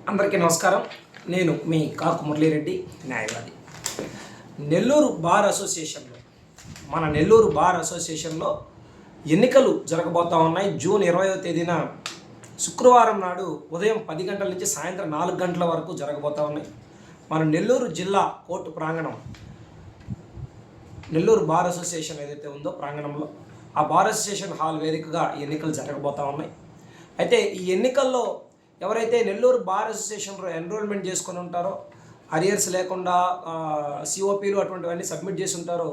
అందరికీ నమస్కారం. నేను మీ కాకు మురళీరెడ్డి, న్యాయవాది. నెల్లూరు బార్ అసోసియేషన్లో నెల్లూరు బార్ అసోసియేషన్లో ఎన్నికలు జరగబోతూ ఉన్నాయి. జూన్ 20వ తేదీన శుక్రవారం నాడు ఉదయం 10 గంటల నుంచి సాయంత్రం 4 గంటల వరకు జరగబోతూ ఉన్నాయి. మన నెల్లూరు జిల్లా కోర్టు ప్రాంగణం, నెల్లూరు బార్ అసోసియేషన్ ఏదైతే ఉందో ప్రాంగణంలో, ఆ బార్ అసోసియేషన్ హాల్ వేదికగా ఎన్నికలు జరగబోతూ ఉన్నాయి. అయితే ఈ ఎన్నికల్లో ఎవరైతే నెల్లూరు బార్ అసోసియేషన్లో ఎన్రోల్మెంట్ చేసుకొని ఉంటారో, అరియర్స్ లేకుండా సిఓపీలు అటువంటివన్నీ సబ్మిట్ చేసి ఉంటారో,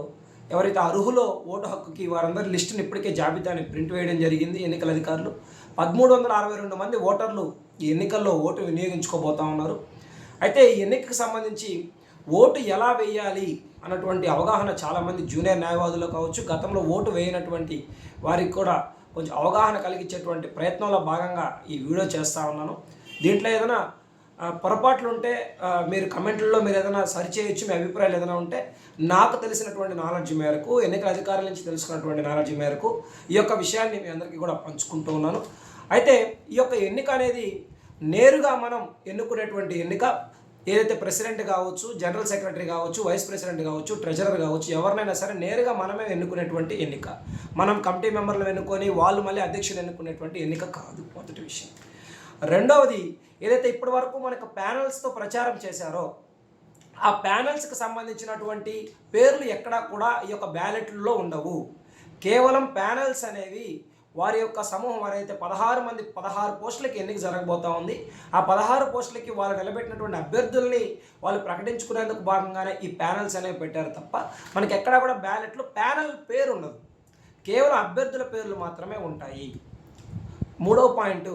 ఎవరైతే అర్హులో ఓటు హక్కుకి వారందరి లిస్టుని ఇప్పటికే జాబితాని ప్రింట్ వేయడం జరిగింది. ఎన్నికల అధికారులు 1362 మంది ఓటర్లు ఈ ఎన్నికల్లో ఓటు వినియోగించుకోబోతూ ఉన్నారు. అయితే ఈ ఎన్నికకు సంబంధించి ఓటు ఎలా వేయాలి అన్నటువంటి అవగాహన చాలామంది జూనియర్ న్యాయవాదులు కావచ్చు, గతంలో ఓటు వేయనటువంటి వారికి కూడా కొంచెం అవగాహన కలిగించేటువంటి ప్రయత్నంలో భాగంగా ఈ వీడియో చేస్తూ ఉన్నాను. దీంట్లో ఏదైనా పొరపాట్లు ఉంటే మీరు కమెంట్లలో మీరు ఏదైనా సరి చేయొచ్చు. మీ అభిప్రాయాలు ఏదైనా ఉంటే నాకు తెలిసినటువంటి నాలెడ్జ్ మేరకు, ఎన్నికల అధికారుల నుంచి తెలుసుకున్నటువంటి నాలెడ్జ్ మేరకు ఈ యొక్క విషయాన్ని మీ అందరికీ కూడా పంచుకుంటూ ఉన్నాను. అయితే ఈ యొక్క ఎన్నిక అనేది నేరుగా మనం ఎన్నుకునేటువంటి ఎన్నిక. ఏదైతే ప్రెసిడెంట్ కావచ్చు, జనరల్ సెక్రటరీ కావచ్చు, వైస్ ప్రెసిడెంట్ కావచ్చు, ట్రెజరర్ కావచ్చు, ఎవరినైనా సరే నేరుగా మనమే ఎన్నుకునేటువంటి ఎన్నిక. మనం కమిటీ మెంబర్లు ఎన్నుకొని వాళ్ళు మళ్ళీ అధ్యక్షులు ఎన్నుకునేటువంటి ఎన్నిక కాదు, మొదటి విషయం. రెండవది, ఏదైతే ఇప్పటి వరకు మనకు ప్యానల్స్తో ప్రచారం చేశారో ఆ ప్యానల్స్కి సంబంధించినటువంటి పేర్లు ఎక్కడా కూడా ఈ యొక్క బ్యాలెట్లలో ఉండవు. కేవలం ప్యానల్స్ అనేవి వారి యొక్క సమూహం, వారైతే 16 పోస్టులకి ఎన్నిక జరగబోతూ ఉంది. ఆ 16 పోస్టులకి వాళ్ళు నిలబెట్టినటువంటి అభ్యర్థుల్ని వాళ్ళు ప్రకటించుకునేందుకు భాగంగానే ఈ ప్యానల్స్ అనేవి పెట్టారు తప్ప మనకి ఎక్కడా కూడా బ్యాలెట్లో ప్యానల్ పేరు ఉండదు. కేవలం అభ్యర్థుల పేర్లు మాత్రమే ఉంటాయి. మూడవ పాయింట్,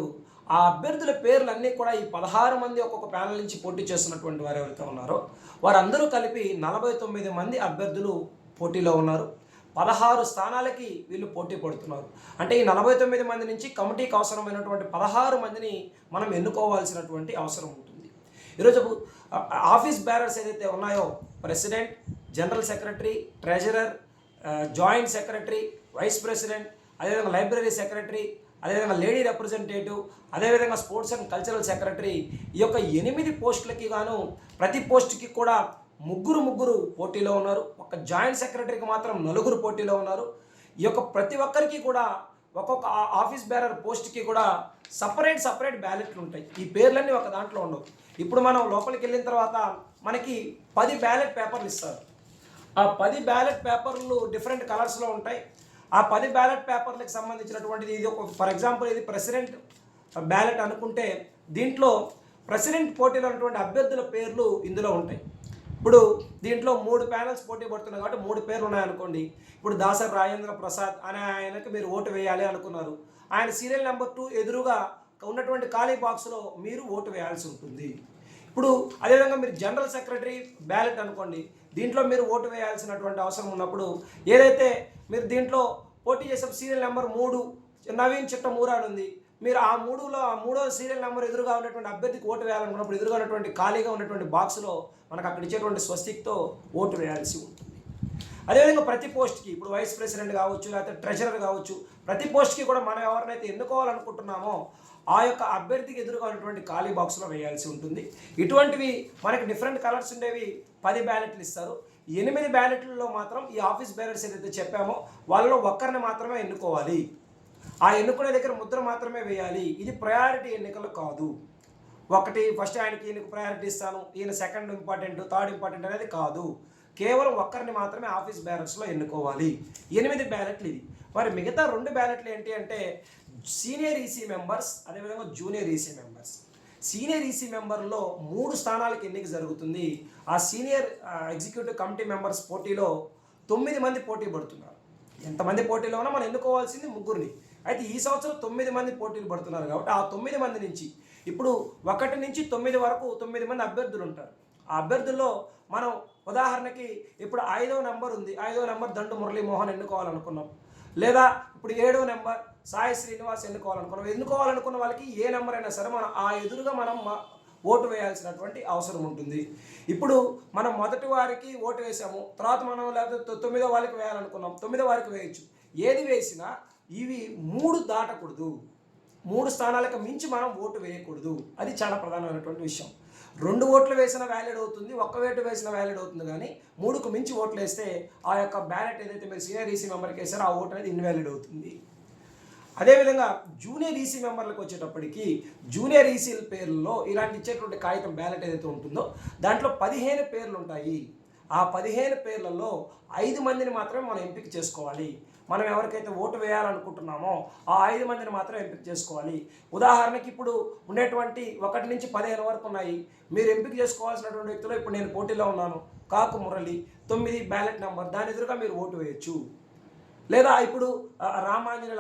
ఆ అభ్యర్థుల పేర్లన్నీ కూడా ఈ 16 మంది ఒక్కొక్క ప్యానల్ నుంచి పోటీ చేస్తున్నటువంటి వారు ఎవరైతే ఉన్నారో వారందరూ కలిపి 49 మంది అభ్యర్థులు పోటీలో ఉన్నారు. 16 స్థానాలకి వీళ్ళు పోటీ పడుతున్నారు. అంటే ఈ 49 మంది నుంచి కమిటీకి అవసరమైనటువంటి 16 మందిని మనం ఎన్నుకోవాల్సినటువంటి అవసరం ఉంటుంది. ఈరోజు ఆఫీస్ బేరర్స్ ఏదైతే ఉన్నాయో, president, general secretary, treasurer, joint secretary, vice president, అదేవిధంగా లైబ్రరీ సెక్రటరీ, అదేవిధంగా లేడీ రిప్రజెంటేటివ్, అదేవిధంగా స్పోర్ట్స్ అండ్ కల్చరల్ సెక్రటరీ, ఈ యొక్క 8 పోస్టులకి గాను ప్రతి పోస్టుకి కూడా ముగ్గురు పోటీలో ఉన్నారు. ఒక జాయింట్ సెక్రటరీకి మాత్రం 4 పోటీలో ఉన్నారు. ఈ యొక్క ప్రతి ఒక్కరికి కూడా ఒక్కొక్క ఆఫీస్ బేరర్ పోస్ట్కి కూడా సపరేట్ బ్యాలెట్లు ఉంటాయి. ఈ పేర్లన్నీ ఒక దాంట్లో ఉండవు. ఇప్పుడు మనం లోపలికి వెళ్ళిన తర్వాత మనకి 10 బ్యాలెట్ పేపర్లు ఇస్తారు. ఆ 10 బ్యాలెట్ పేపర్లు డిఫరెంట్ కలర్స్లో ఉంటాయి. ఆ 10 బ్యాలెట్ పేపర్లకు సంబంధించినటువంటిది ఇది ఒక, ఫర్ ఎగ్జాంపుల్ ఇది ప్రెసిడెంట్ బ్యాలెట్ అనుకుంటే దీంట్లో ప్రెసిడెంట్ పోటీలో ఉన్నటువంటి అభ్యర్థుల పేర్లు ఇందులో ఉంటాయి. ఇప్పుడు దీంట్లో 3 ప్యానల్స్ పోటీ పడుతున్నాయి కాబట్టి 3 పేర్లు ఉన్నాయనుకోండి. ఇప్పుడు దాసరి రాజేంద్ర ప్రసాద్ అనే ఆయనకి మీరు ఓటు వేయాలి అనుకున్నారు. ఆయన సీరియల్ నెంబర్ 2 ఎదురుగా ఉన్నటువంటి ఖాళీ బాక్స్లో మీరు ఓటు వేయాల్సి ఉంటుంది. ఇప్పుడు అదేవిధంగా మీరు జనరల్ సెక్రటరీ బ్యాలెట్ అనుకోండి, దీంట్లో మీరు ఓటు వేయాల్సినటువంటి అవసరం ఉన్నప్పుడు ఏదైతే మీరు దీంట్లో పోటీ చేసే సీరియల్ నెంబర్ 3 నవీన్ చిట్టమూరాడు ఉంది, మీరు ఆ 3వ సీరియల్ నెంబర్ ఎదురుగా ఉన్నటువంటి అభ్యర్థికి ఓటు వేయాలనుకున్నప్పుడు ఎదురుగా ఉన్నటువంటి ఖాళీగా ఉన్నటువంటి బాక్స్లో మనకు అక్కడ ఇచ్చేటువంటి స్వస్తిక్తో ఓటు వేయాల్సి ఉంటుంది. అదేవిధంగా ప్రతి పోస్ట్కి, ఇప్పుడు వైస్ ప్రెసిడెంట్ కావచ్చు, లేకపోతే ట్రెజరర్ కావచ్చు, ప్రతి పోస్ట్కి కూడా మనం ఎవరినైతే ఎన్నుకోవాలనుకుంటున్నామో ఆ యొక్క అభ్యర్థికి ఎదురుగా ఉన్నటువంటి ఖాళీ బాక్స్లో వేయాల్సి ఉంటుంది. ఇటువంటివి మనకి డిఫరెంట్ కలర్స్ ఉండేవి 10 బ్యాలెట్లు ఇస్తారు. 8 బ్యాలెట్లలో మాత్రం ఈ ఆఫీస్ బేరర్స్ ఏదైతే చెప్పామో వాళ్ళలో ఒక్కరిని మాత్రమే ఎన్నుకోవాలి. ఆ ఎన్నుకునే దగ్గర ముద్ర మాత్రమే వేయాలి. ఇది ప్రయారిటీ ఎన్నికలు కాదు. ఫస్ట్ ఆయనకి ఈయనకు ప్రయారిటీ ఇస్తాను, ఈయన సెకండ్ ఇంపార్టెంట్, థర్డ్ ఇంపార్టెంట్ అనేది కాదు. కేవలం ఒక్కరిని మాత్రమే ఆఫీస్ బ్యాలెట్స్లో ఎన్నుకోవాలి. 8 బ్యాలెట్లు ఇది. మరి మిగతా 2 బ్యాలెట్లు ఏంటి అంటే సీనియర్ ఈసీ మెంబర్స్, అదేవిధంగా junior EC members. Senior EC మెంబర్లో 3 స్థానాలకు ఎన్నిక జరుగుతుంది. ఆ సీనియర్ ఎగ్జిక్యూటివ్ కమిటీ మెంబర్స్ పోటీలో 9 మంది పోటీ పడుతున్నారు. ఎంతమంది పోటీలో ఉన్నా మనం ఎన్నుకోవాల్సింది 3ని. అయితే ఈ సంవత్సరం 9 మంది పోటీలు పడుతున్నారు కాబట్టి ఆ 9 మంది నుంచి ఇప్పుడు 1 నుంచి 9 వరకు 9 మంది అభ్యర్థులు ఉంటారు. ఆ అభ్యర్థుల్లో మనం ఉదాహరణకి ఇప్పుడు 5వ నెంబర్ ఉంది, 5వ నెంబర్ దండు మురళీమోహన్ ఎన్నుకోవాలనుకున్నాం, లేదా ఇప్పుడు 7వ నెంబర్ సాయి శ్రీనివాస్ ఎన్నుకోవాలనుకున్న వాళ్ళకి ఏ నెంబర్ అయినా సరే మనం ఆ ఎదురుగా మనం ఓటు వేయాల్సినటువంటి అవసరం ఉంటుంది. ఇప్పుడు మనం మొదటి వారికి ఓటు వేసాము, తర్వాత మనం లేకపోతే 9వ వాళ్ళకి వేయాలనుకున్నాం, 9వ వారికి వేయచ్చు. ఏది వేసినా ఇవి 3 దాటకూడదు. 3 స్థానాలకు మించి మనం ఓటు వేయకూడదు. అది చాలా ప్రధానమైనటువంటి విషయం. 2 ఓట్లు వేసిన వ్యాలిడ్ అవుతుంది, 1 ఓటు వేసిన వ్యాలిడ్ అవుతుంది. కానీ 3కు మించి ఓట్లు వేస్తే ఆ యొక్క బ్యాలెట్ ఏదైతే మీరు సీనియర్ ఈసీ మెంబర్కి వేసారో ఆ ఓటు అనేది ఇన్వాలిడ్ అవుతుంది. అదేవిధంగా జూనియర్ ఈసీ మెంబర్లకు వచ్చేటప్పటికి జూనియర్ ఈసీల పేర్లలో ఇలాంటి ఇచ్చేటువంటి కాగితం బ్యాలెట్ ఏదైతే ఉంటుందో దాంట్లో 15 పేర్లు ఉంటాయి. ఆ 15 పేర్లలో 5 మందిని మాత్రమే మనం ఎంపిక చేసుకోవాలి. మనం ఎవరికైతే ఓటు వేయాలనుకుంటున్నామో ఆ 5 మందిని మాత్రం ఎంపిక చేసుకోవాలి. ఉదాహరణకి ఇప్పుడు ఉండేటువంటి 1 నుంచి 15 వరకు ఉన్నాయి. మీరు ఎంపిక చేసుకోవాల్సినటువంటి వ్యక్తులు ఇప్పుడు నేను పోటీలో ఉన్నాను, కాకు మురళి 9 బ్యాలెట్ నెంబర్, దాని ఎదురుగా మీరు ఓటు వేయచ్చు. లేదా ఇప్పుడు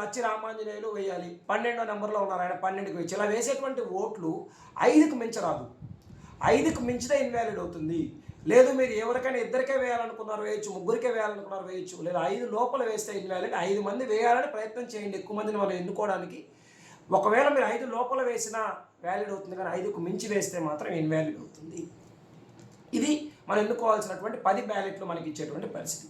అచ్చి రామాంజనేయులు వేయాలి, 12వ నెంబర్లో ఉన్నారు, ఆయన 12కి వేయచ్చు. ఇలా వేసేటువంటి ఓట్లు 5కు మించరాదు. 5కు మించితే ఇన్వాలిడ్ అవుతుంది. లేదు మీరు ఎవరికైనా ఇద్దరికే వేయాలనుకున్నారు వేయచ్చు, ముగ్గురికే వేయాలనుకున్నారు వేయచ్చు. లేదా 5 లోపల వేస్తే ఇన్వాలిడ్. 5 మంది వేయాలని ప్రయత్నం చేయండి, ఎక్కువ మందిని మనం ఎన్నుకోవడానికి. ఒకవేళ మీరు 5 లోపల వేసినా వ్యాలిడ్ అవుతుంది, కానీ 5కు మించి వేస్తే మాత్రం ఇన్వాలిడ్ అవుతుంది. ఇది మనం ఎన్నుకోవాల్సినటువంటి 10 బ్యాలెట్లు మనకి ఇచ్చేటువంటి పరిస్థితి.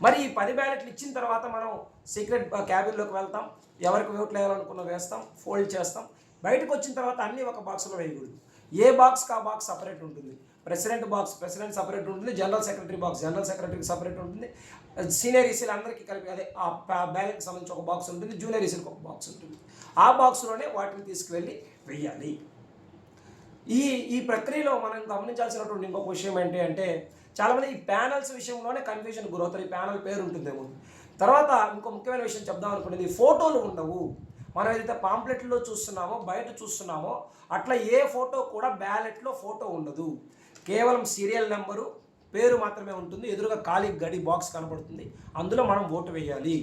మరి ఈ 10 బ్యాలెట్లు ఇచ్చిన తర్వాత మనం సీక్రెట్ క్యాబిన్లోకి వెళ్తాం, ఎవరికి ఓట్లు వేయాలనుకున్నా వేస్తాం, ఫోల్డ్ చేస్తాం. బయటకు వచ్చిన తర్వాత అన్నీ ఒక బాక్స్లో వేయకూడదు. ఏ బాక్స్కి ఆ బాక్స్ సపరేట్ ఉంటుంది. ప్రెసిడెంట్ బాక్స్ ప్రెసిడెంట్ సపరేట్ ఉంటుంది, జనరల్ సెక్రటరీ బాక్స్ జనరల్ సెక్రటరీకి సపరేట్ ఉంటుంది, సీనియర్ ఈసీలు అందరికీ కలిపి అదే ఆ బ్యాలెట్కి సంబంధించి ఒక బాక్స్ ఉంటుంది, జూనియర్ ఈసీలకు ఒక బాక్స్ ఉంటుంది. ఆ బాక్స్లోనే వాటిని తీసుకువెళ్ళి వెయ్యాలి. ఈ ప్రక్రియలో మనం గమనించాల్సినటువంటి ఇంకొక విషయం ఏంటి అంటే, చాలామంది ఈ ప్యానల్స్ విషయంలోనే కన్ఫ్యూజన్ గురవుతారు. ఈ ప్యానల్ పేరు ఉంటుందేమో. తర్వాత ఇంకో ముఖ్యమైన విషయం చెప్దాం అనుకునేది, ఫోటోలు ఉండవు. మనం ఏదైతే పాంప్లెట్లో చూస్తున్నామో బయట చూస్తున్నామో అట్లా ఏ ఫోటో కూడా బ్యాలెట్లో ఫోటో ఉండదు. కేవలం సీరియల్ నెంబరు పేరు మాత్రమే ఉంటుంది. ఎదురుగా ఖాళీ గడి బాక్స్ కనపడుతుంది, అందులో మనం ఓటు వేయాలి.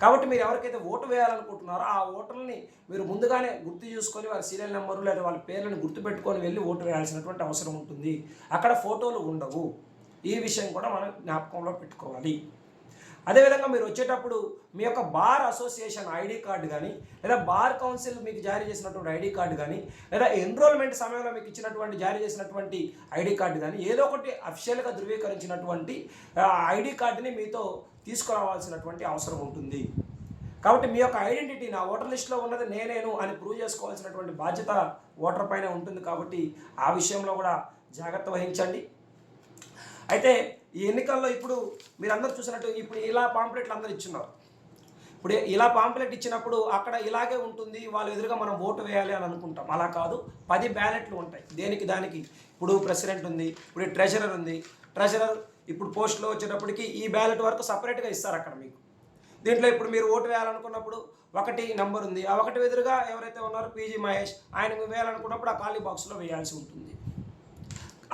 కాబట్టి మీరు ఎవరికైతే ఓటు వేయాలనుకుంటున్నారో ఆ ఓటర్లని మీరు ముందుగానే గుర్తు చూసుకొని వారి సీరియల్ నెంబరు లేదా వాళ్ళ పేర్లను గుర్తుపెట్టుకొని వెళ్ళి ఓటు వేయాల్సినటువంటి అవసరం ఉంటుంది. అక్కడ ఫోటోలు ఉండవు. ఈ విషయం కూడా మనం జ్ఞాపకంలో పెట్టుకోవాలి. అదేవిధంగా మీరు వచ్చేటప్పుడు మీ యొక్క బార్ అసోసియేషన్ ఐడి కార్డు కానీ, లేదా బార్ కౌన్సిల్ మీకు జారీ చేసినటువంటి ఐడి కార్డు కానీ, లేదా ఎన్రోల్మెంట్ సమయంలో మీకు ఇచ్చినటువంటి జారీ చేసినటువంటి ఐడి కార్డు కానీ, ఏదో ఒకటి అఫిషియల్గా ధృవీకరించినటువంటి ఐడి కార్డుని మీతో తీసుకురావాల్సినటువంటి అవసరం ఉంటుంది. కాబట్టి మీ యొక్క ఐడెంటిటీ నా ఓటర్ లిస్టులో ఉన్నది నేనేను అని ప్రూవ్ చేసుకోవాల్సినటువంటి బాధ్యత ఓటర్ పైన ఉంటుంది. కాబట్టి ఆ విషయంలో కూడా జాగ్రత్త వహించండి. అయితే ఈ ఎన్నికల్లో ఇప్పుడు మీరందరూ చూసినట్టు ఇప్పుడు ఇలా పాంప్లెట్లు అందరూ ఇచ్చున్నారు. ఇప్పుడు ఇలా పాంప్లెట్ ఇచ్చినప్పుడు అక్కడ ఇలాగే ఉంటుంది, వాళ్ళ ఎదురుగా మనం ఓటు వేయాలి అని అనుకుంటాం. అలా కాదు, 10 బ్యాలెట్లు ఉంటాయి దేనికి దానికి. ఇప్పుడు ప్రెసిడెంట్ ఉంది, ఇప్పుడు ట్రెజరర్ ఉంది. ట్రెజరర్ ఇప్పుడు పోస్ట్లో వచ్చేటప్పటికి ఈ బ్యాలెట్ వరకు సపరేట్గా ఇస్తారు అక్కడ మీకు. దీంట్లో ఇప్పుడు మీరు ఓటు వేయాలనుకున్నప్పుడు 1 నెంబర్ ఉంది, ఆ 1 ఎదురుగా ఎవరైతే ఉన్నారో పీజీ మహేష్, ఆయన వేయాలనుకున్నప్పుడు ఆ ఖాళీ బాక్స్లో వేయాల్సి ఉంటుంది.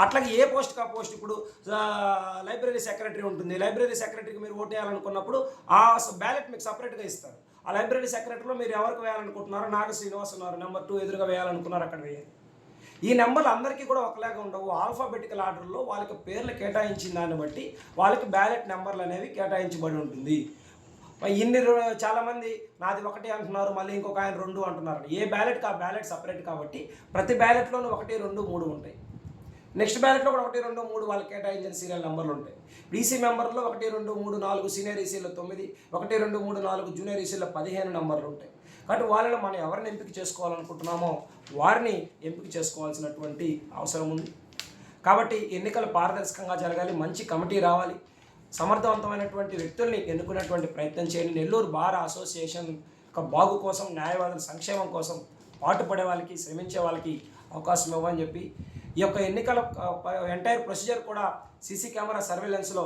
అట్లాగే ఏ పోస్ట్ కా పోస్ట్. ఇప్పుడు లైబ్రరీ సెక్రటరీ ఉంటుంది, లైబ్రరీ సెక్రటరీకి మీరు ఓటు వేయాలనుకున్నప్పుడు ఆ బ్యాలెట్ మీకు సపరేట్గా ఇస్తారు. ఆ లైబ్రరీ సెక్రటరీలో మీరు ఎవరికి వేయాలనుకుంటున్నారో, నాగ శ్రీనివాస్ ఉన్నారు నెంబర్ 2 ఎదురుగా వేయాలనుకున్నారు, అక్కడ వేయాలి. ఈ నెంబర్లు అందరికీ కూడా ఒకలాగా ఉండవు. ఆల్ఫాబెటికల్ ఆర్డర్లో వాళ్ళకి పేర్లు కేటాయించిన దాన్ని బట్టి వాళ్ళకి బ్యాలెట్ నెంబర్లు అనేవి కేటాయించబడి ఉంటుంది. చాలామంది నాది 1 అంటున్నారు, మళ్ళీ ఇంకొక ఆయన 2 అంటున్నారు. ఏ బ్యాలెట్కి ఆ బ్యాలెట్ సపరేట్ కాబట్టి ప్రతి బ్యాలెట్లోనూ 1, 2, 3 ఉంటాయి. నెక్స్ట్ బ్యాలెట్లో కూడా 1, 2, 3 వాళ్ళకి కేటాయించిన సీరియల్ నెంబర్లు ఉంటాయి. ఈసీ మెంబర్లో 1, 2, 3, 4 సీనియర్ ఈసీలో 9, 1, 2, 3, 4 జూనియర్ ఈసీలో 15 నెంబర్లు ఉంటాయి. కాబట్టి వాళ్ళలో మనం ఎవరిని ఎంపిక చేసుకోవాలనుకుంటున్నామో వారిని ఎంపిక చేసుకోవాల్సినటువంటి అవసరం ఉంది. కాబట్టి ఎన్నికలు పారదర్శకంగా జరగాలి, మంచి కమిటీ రావాలి, సమర్థవంతమైనటువంటి వ్యక్తుల్ని ఎన్నుకునేటువంటి ప్రయత్నం చేయండి. నెల్లూరు బార్ అసోసియేషన్ యొక్క బాగు కోసం, న్యాయవాదుల సంక్షేమం కోసం పాటుపడే వాళ్ళకి, శ్రమించే వాళ్ళకి అవకాశం ఇవ్వని చెప్పి ఈ యొక్క ఎన్నికల ఎంటైర్ ప్రొసీజర్ కూడా సీసీ కెమెరా సర్వేలెన్స్లో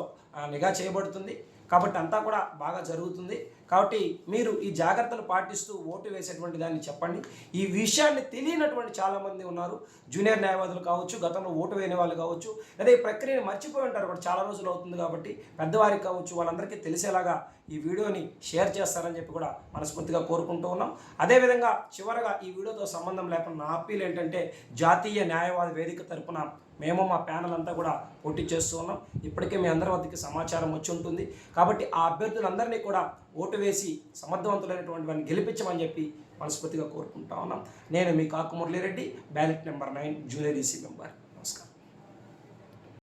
నిఘా చేయబడుతుంది. కాబట్టి అంతా కూడా బాగా జరుగుతుంది. కాబట్టి మీరు ఈ జాగ్రత్తలు పాటిస్తూ ఓటు వేసేటువంటి దాన్ని చెప్పండి. ఈ విషయాన్ని తెలియనటువంటి చాలామంది ఉన్నారు, జూనియర్ న్యాయవాదులు కావచ్చు, గతంలో ఓటు వేయని వాళ్ళు కావచ్చు, లేదా ఈ ప్రక్రియను మర్చిపోయి ఉంటారు కూడా, చాలా రోజులు అవుతుంది. కాబట్టి పెద్దవారికి కావచ్చు, వాళ్ళందరికీ తెలిసేలాగా ఈ వీడియోని షేర్ చేస్తారని చెప్పి కూడా మనస్ఫూర్తిగా కోరుకుంటూ ఉన్నాం. అదేవిధంగా చివరగా ఈ వీడియోతో సంబంధం లేకుండా నా అప్పీల్ ఏంటంటే, జాతీయ న్యాయవాద వేదిక తరపున మేము మా ప్యానల్ అంతా కూడా పోటీ చేస్తూ ఉన్నాం. ఇప్పటికే మీ అందరి వద్దకి సమాచారం వచ్చి ఉంటుంది. కాబట్టి ఆ అభ్యర్థులందరినీ కూడా ఓటు వేసి సమర్థవంతులైనటువంటి వారిని గెలిపించమని చెప్పి మనస్ఫూర్తిగా కోరుకుంటా ఉన్నాం. నేను మీ కాకు Murali Reddy, ballot number 9 junior EC member.